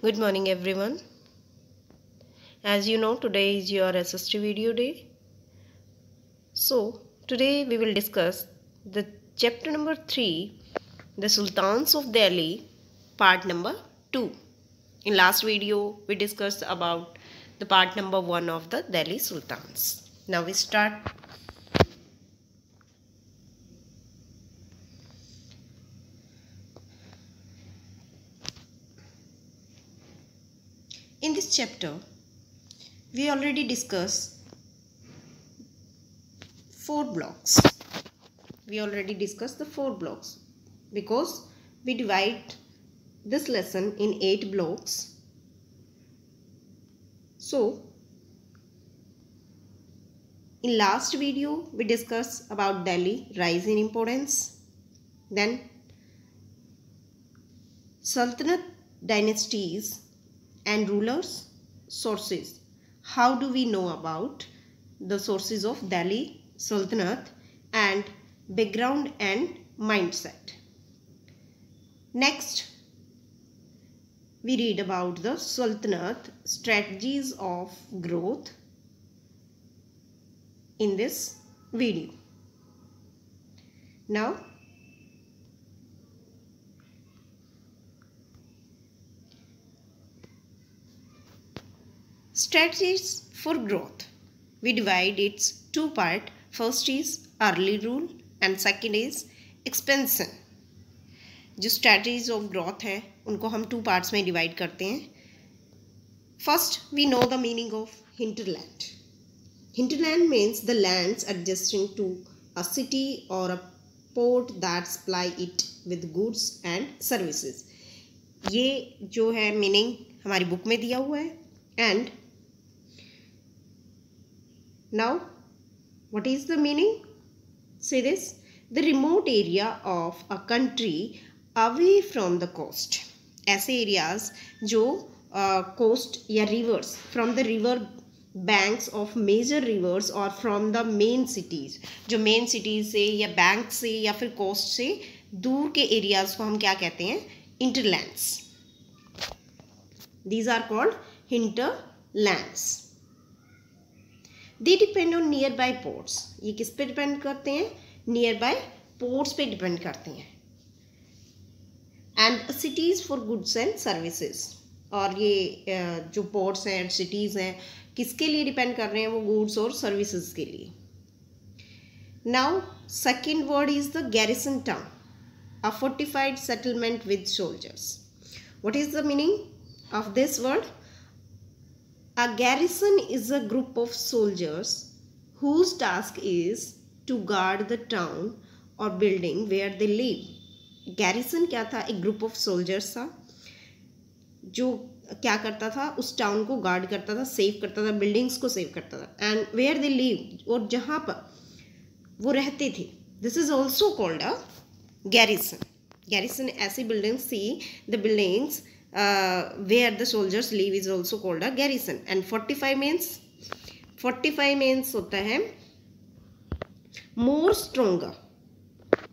Good morning everyone. As you know, today is your SST video day. So today we will discuss the chapter number 3, the Sultans of Delhi, part number 2. In last video we discussed about the part number 1 of the Delhi Sultans. Now we start. In this chapter we already discussed 4 blocks. We already discussed the 4 blocks because we divide this lesson in 8 blocks. So in last video we discussed about Delhi rise in importance, then Sultanate dynasties and rulers, sources. How do we know about the sources of Delhi Sultanate and background and mindset? Next, we read about the Sultanate strategies of growth in this video. Now, strategies for growth. We divide its 2 parts. First is early rule and second is expansion. जो strategies of growth है उनको हम 2 parts में divide करते हैं. First, we know the meaning of hinterland. Hinterland means the lands adjacent to a city or a port that supply it with goods and services. ये जो है meaning हमारी book में दिया हुआ है. And now, what is the meaning? Say this: the remote area of a country away from the coast. ऐसे areas जो coast या rivers, from the river banks of major rivers or from the main cities, जो main cities से या bank से या फिर coast से दूर के areas को हम क्या कहते हैं? Hinterlands. These are called hinterlands. They depend on nearby ports. ये किस पे डिपेंड करते हैं? Nearby ports पे डिपेंड करते हैं. And cities for goods and services. और ये जो ports हैं cities हैं किसके लिए डिपेंड कर रहे हैं? वो goods और services के लिए. Now, second word is the garrison town, a fortified settlement with soldiers. What is the meaning of this word? A garrison is a group of soldiers whose task is to guard the town or building where they live. Garrison क्या था? एक group of soldiers था जो क्या करता था? उस town को guard करता था, save करता था, buildings को save करता था. And where they live, और जहाँ पर वो रहते थे, this is also called a garrison. Garrison ऐसी buildings थी, the buildings where the soldiers live is also called a garrison. And fortify means होता है more stronger,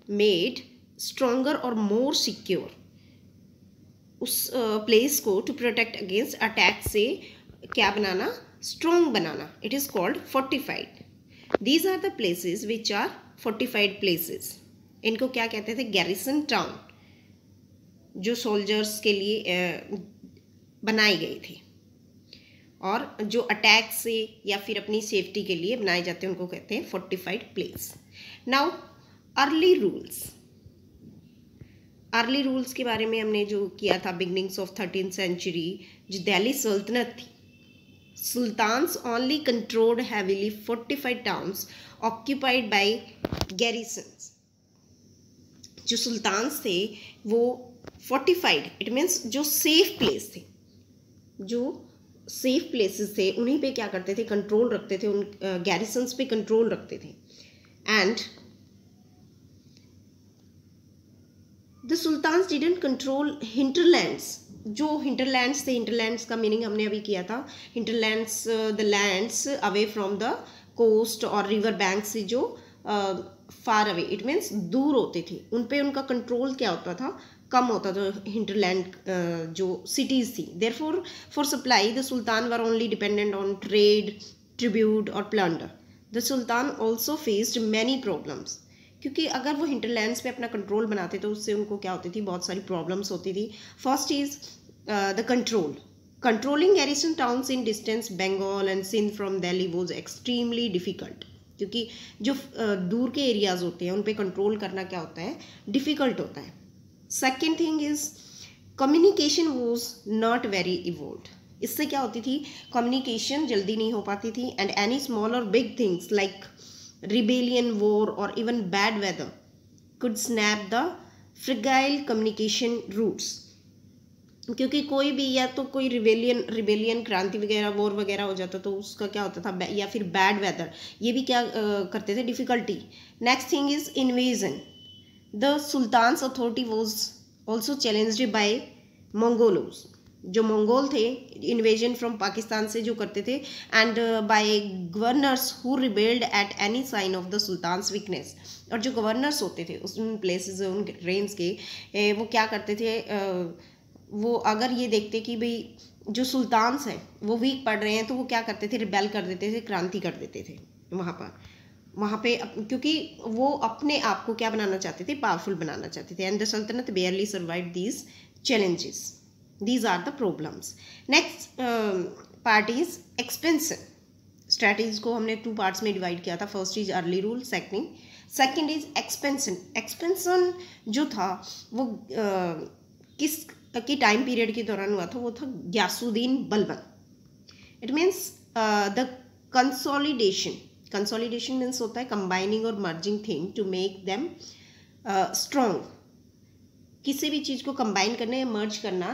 made stronger or more secure. उस place को to protect against attack से क्या बनाना? Strong banana. It is called fortified. These are the places which are fortified places. इनको क्या कहते थे? Garrison town. जो सोल्जर्स के लिए बनाई गई थी और जो अटैक से या फिर अपनी सेफ्टी के लिए बनाए जाते हैं उनको कहते हैं fortified place. Now early rules के बारे में हमने जो किया था बिगनिंग्स ऑफ 13th सेंचुरी, जो दिल्ली सल्तनत थी, sultans only controlled heavily fortified towns occupied by garrisons. जो सुल्तान्स थे वो फोर्टिफाइड, इट मीन्स जो सेफ प्लेस थे, जो सेफ प्लेसेस थे उन्हीं पे क्या करते थे? कंट्रोल रखते थे, उन गैरिसन्स पे कंट्रोल रखते थे. And the sultans didn't control hinterlands. जो हिंटरलैंड्स थे, हिंटरलैंड्स का मीनिंग हमने अभी किया था. Hinterlands the lands away from the coast और रिवर बैंक से जो फार अवे, इट मीन्स दूर होते थे, उन पे उनका कंट्रोल क्या होता था? कम होता था हिंटरलैंड जो सिटीज़ थी। Therefore for supply the sultan were only dependent on trade, tribute और plunder. The sultan also faced many problems, क्योंकि अगर वो हिंटरलैंड्स पे अपना कंट्रोल बनाते तो उससे उनको क्या होती थी, बहुत सारी प्रॉब्लम्स होती थी। First is the control. Controlling garrison towns in distance Bengal and Sindh from Delhi was extremely difficult, क्योंकि जो दूर के एरियाज़ होते हैं उन पर कंट्रोल करना क्या होता है, डिफ़िकल्ट होता है। Second thing is communication was not very evolved. इससे क्या होती थी, कम्युनिकेशन जल्दी नहीं हो पाती थी। एंड एनी स्मॉल और big things like rebellion, war और even bad weather could snap the fragile communication routes, क्योंकि कोई भी या तो कोई रिबेलियन क्रांति वगैरह, वॉर वगैरह हो जाता तो उसका क्या होता था, या फिर बैड वेदर, ये भी क्या करते थे, difficulty. Next thing is invasion. The sultan's authority was also challenged by Mongols, जो मंगोल थे इन्वेजन फ्रॉम पाकिस्तान से जो करते थे, and by governors who rebelled at any sign of the sultan's weakness. और जो गवर्नर्स होते थे उन प्लेसेस, उन रेंज के, वो क्या करते थे, वो अगर ये देखते कि भाई जो सुल्तान्स हैं वो वीक पड़ रहे हैं तो वो क्या करते थे, रिबेल कर देते थे, क्रांति कर देते थे वहाँ पे क्योंकि वो अपने आप को क्या बनाना चाहते थे, पावरफुल बनाना चाहते थे। एंड द सल्तनत बेयरली survived these challenges. These are the problems. Next part is expansion. Strategies को हमने 2 parts में डिवाइड किया था। First is early rule, second is expansion. Expansion जो था वो किस की टाइम पीरियड के दौरान हुआ था, वो था Ghiyasuddin Balban. It means the consolidation. Consolidation means होता है कंबाइनिंग और merging thing to make them strong. किसी भी चीज़ को कंबाइन करना या मर्ज करना,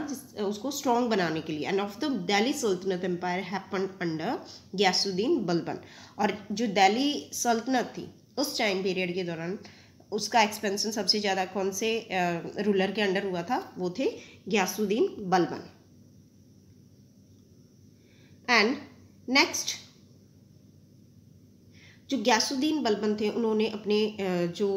उसको स्ट्रॉन्ग बनाने के लिए। End of the Delhi Sultanat empire happened under Ghiyasuddin Balban. और जो दिल्ली सल्तनत थी उस टाइम पीरियड के दौरान उसका एक्सपेंशन सबसे ज़्यादा कौन से रूलर के अंडर हुआ था, वो थे ग्यासुद्दीन बलबन। एंड नेक्स्ट, जो ग्यासुद्दीन बलबन थे उन्होंने अपने जो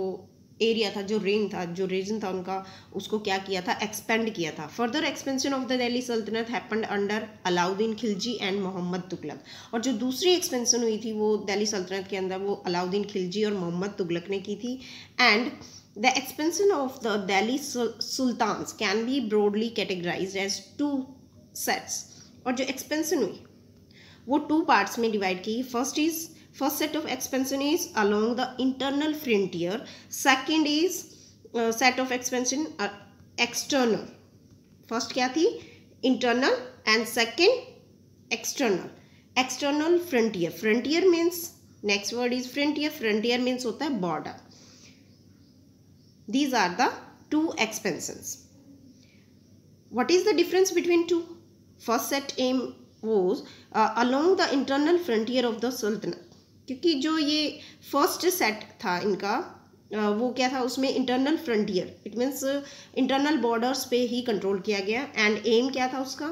एरिया था, जो रीजन था उनका, उसको क्या किया था, एक्सपेंड किया था। Further expansion of the Delhi सल्तनत happened under Alauddin Khilji and Mohammad Tughlaq. और जो दूसरी एक्सपेंशन हुई थी वो दिल्ली सल्तनत के अंदर वो अलाउद्दीन खिलजी और मोहम्मद तुगलक ने की थी। And the expansion of the Delhi sultans can be broadly categorised as 2 sets. और जो एक्सपेंशन हुई वो 2 पार्ट्स में डिवाइड की। First set of expansion is along the internal frontier. Second is set of expansion external. First क्या थी, internal, and second external. External frontier. Frontier means, next word is frontier. Frontier means होता है border. These are the 2 expansions. What is the difference between 2? First set aim was along the internal frontier of the sultanate. क्योंकि जो ये first set था इनका, वो क्या था, उसमें internal frontier, it means internal borders पे ही कंट्रोल किया गया। एंड एम क्या था उसका,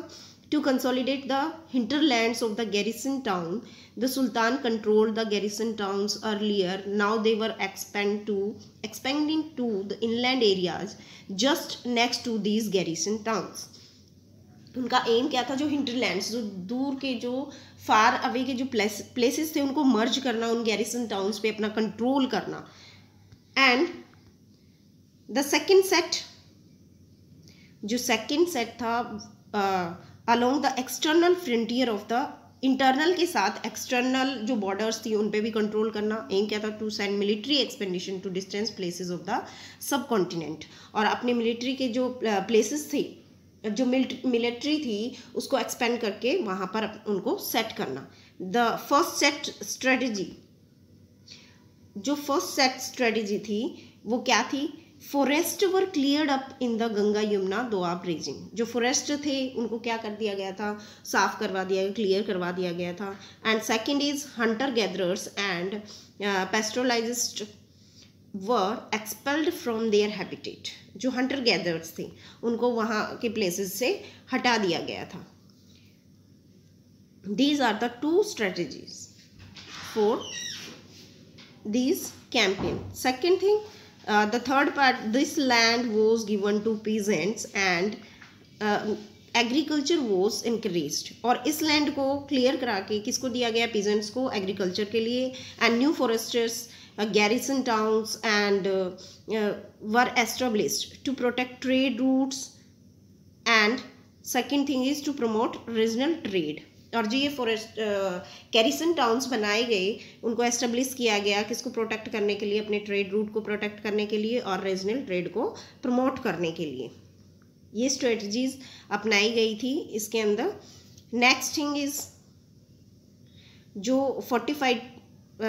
to consolidate the hinterlands of the garrison town. The sultan controlled the garrison towns earlier, now they were expanding to the inland areas just next to these garrison towns. उनका aim क्या था, जो hinterlands, जो दूर के, जो far away के जो प्लेसेस थे उनको मर्ज करना, उन गैरिसन टाउन्स पे अपना कंट्रोल करना। एंड द सेकंड सेट, जो सेकंड सेट था along the external frontier of the, internal के साथ एक्सटर्नल जो बॉर्डर्स थी उन पे भी कंट्रोल करना। एम क्या था, to send military expedition to distance places of the subcontinent. और अपने मिलिट्री के जो प्लेसेस थे, जो मिलिट्री थी, उसको एक्सपेंड करके वहाँ पर उनको सेट करना। द फर्स्ट सेट स्ट्रेटजी, जो फर्स्ट सेट स्ट्रेटजी थी वो क्या थी, forest were cleared up in the Ganga Yamuna Doab region. जो फॉरेस्ट थे उनको क्या कर दिया गया था, साफ करवा दिया गया, क्लियर करवा दिया गया था। And second is hunter gatherers and pastoralists were expelled from their habitat. जो हंटर गैदरर्स थे उनको वहाँ के प्लेसेस से हटा दिया गया था। These are the 2 strategies for these campaign. Second thing, The third part, this land was given to peasants and agriculture was increased, और इस लैंड को क्लियर करा के किसको दिया गया, पीजेंट्स को, एग्रीकल्चर के लिए. And new Forester's, garrison towns and were established to protect trade routes, and second thing is to promote regional trade. और जो ये फॉरेस्ट कैरिसन टाउन्स बनाए गए उनको एस्टेब्लिश किया गया किसको प्रोटेक्ट करने के लिए, अपने ट्रेड रूट को प्रोटेक्ट करने के लिए और रीजनल ट्रेड को प्रमोट करने के लिए. ये स्ट्रेटजीज अपनाई गई थी इसके अंदर. नेक्स्ट थिंग इज जो फोर्टिफाइड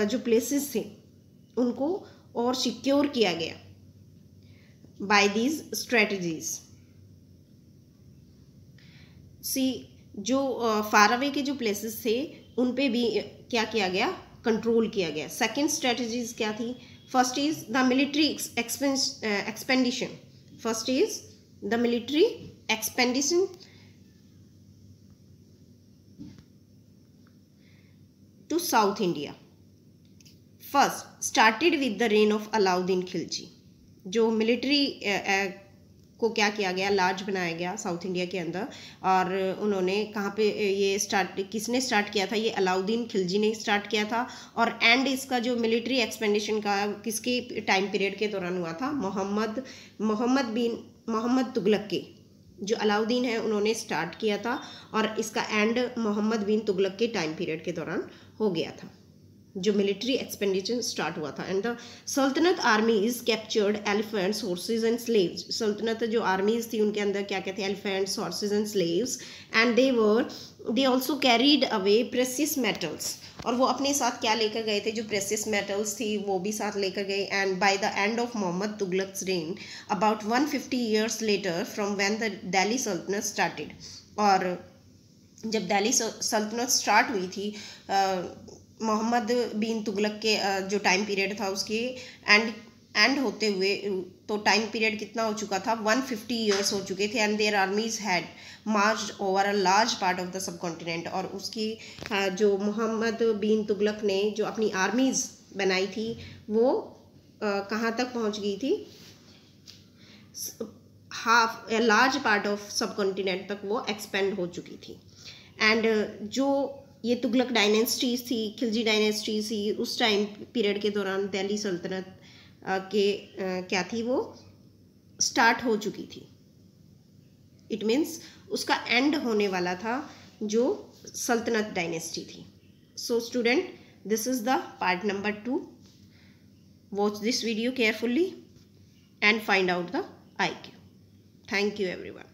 जो प्लेसेस थे उनको और सिक्योर किया गया बाय दीज स्ट्रेटजीज. सी जो फार अवे के जो प्लेसेस थे उन पे भी क्या किया गया, कंट्रोल किया गया. सेकेंड स्ट्रेटजीज क्या थी, first is the military expedition. First is the military expedition to South India. First started with the reign of Alauddin Khilji. जो मिलिट्री को क्या किया गया, लार्ज बनाया गया साउथ इंडिया के अंदर. और उन्होंने कहाँ पे ये किसने स्टार्ट किया था, ये अलाउद्दीन खिलजी ने स्टार्ट किया था. और एंड इसका जो मिलिट्री एक्सपेंडिशन का किसके टाइम पीरियड के दौरान हुआ था, मोहम्मद तुगलक के, जो अलाउद्दीन है उन्होंने स्टार्ट किया था और इसका एंड मोहम्मद बिन तुगलक के टाइम पीरियड के दौरान हो गया था जो मिलिट्री एक्सपेंडिचर स्टार्ट हुआ था. एंड द सल्तनत आर्मीज captured elephants, horses and slaves. सल्तनत जो आर्मीज थी उनके अंदर क्या क्या थे, elephants, horses and slaves. And they also carried away precious metals. और वो अपने साथ क्या लेकर गए थे, जो प्रेसियस मेटल्स थी वो भी साथ लेकर गए. And by the end of Muhammad Tughlaq's reign about 150 years later from when the Delhi Sultanat started. और जब दिल्ली सल्तनत स्टार्ट हुई थी मोहम्मद बिन तुगलक के जो टाइम पीरियड था उसके एंड होते हुए, तो टाइम पीरियड कितना हो चुका था, 150 ईयर्स हो चुके थे. And there आर्मीज had marched over a large part of the subcontinent. और उसकी जो मोहम्मद बिन तुगलक ने जो अपनी आर्मीज बनाई थी वो कहाँ तक पहुँच गई थी, हाफ लार्ज पार्ट ऑफ सब कॉन्टिनेंट तक वो एक्सपेंड हो चुकी थी. एंड जो ये तुगलक डायनेस्टीज थी, खिलजी डायनेस्टीज थी, उस टाइम पीरियड के दौरान दिल्ली सल्तनत के क्या थी, वो स्टार्ट हो चुकी थी. इट मीन्स उसका एंड होने वाला था जो सल्तनत डायनेस्टी थी. So student, this is the part number 2. Watch this video carefully and find out the IQ. Thank you everyone.